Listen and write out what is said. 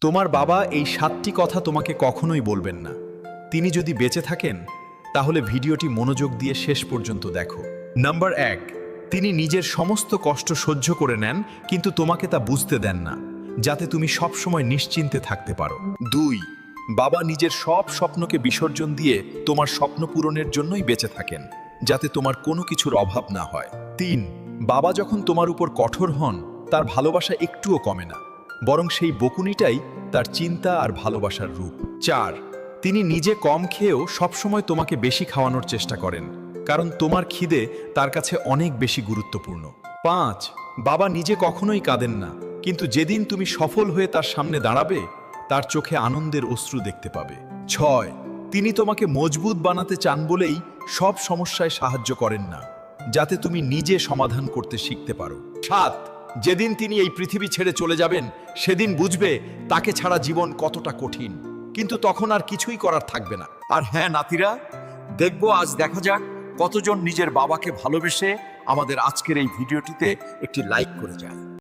তোমার বাবা এই 7টি কথা তোমাকে কখনোই বলবেন না। তিনি যদি বেঁচে থাকেন তাহলে ভিডিওটি মনোযোগ দিয়ে শেষ পর্যন্ত দেখো। নাম্বার 1, তিনি নিজের সমস্ত কষ্ট সহ্য করে নেন কিন্তু তোমাকে তা বুঝতে দেন না, যাতে তুমি সবসময় নিশ্চিন্তে থাকতে পারো। 2, বাবা নিজের সব স্বপ্নকে বিসর্জন দিয়ে তোমার স্বপ্ন পূরণের জন্যই বেঁচে থাকেন, যাতে তোমার কোনো কিছুর অভাব না হয়। 3, বাবা যখন তোমার উপর কঠোর হন তার ভালোবাসা একটুও কমে না, বরং সেই বকুনিটাই তার চিন্তা আর ভালোবাসার রূপ। 4, তিনি নিজে কম খেয়েও সবসময় তোমাকে বেশি খাওয়ানোর চেষ্টা করেন, কারণ তোমার খিদে তার কাছে অনেক বেশি গুরুত্বপূর্ণ। 5, বাবা নিজে কখনোই কাঁদেন না, কিন্তু যেদিন তুমি সফল হয়ে তার সামনে দাঁড়াবে তার চোখে আনন্দের অশ্রু দেখতে পাবে। 6, তিনি তোমাকে মজবুত বানাতে চান বলেই সব সমস্যায় সাহায্য করেন না, যাতে তুমি নিজে সমাধান করতে শিখতে পারো। 7, যেদিন তিনি এই পৃথিবী ছেড়ে চলে যাবেন সেদিন বুঝবে তাকে ছাড়া জীবন কতটা কঠিন, কিন্তু তখন আর কিছুই করার থাকবে না। আর হ্যাঁ নাতিরা, দেখবো আজ দেখা যাক কতজন নিজের বাবাকে ভালোবেসে আমাদের আজকের এই ভিডিওটিতে একটি লাইক করে যায়।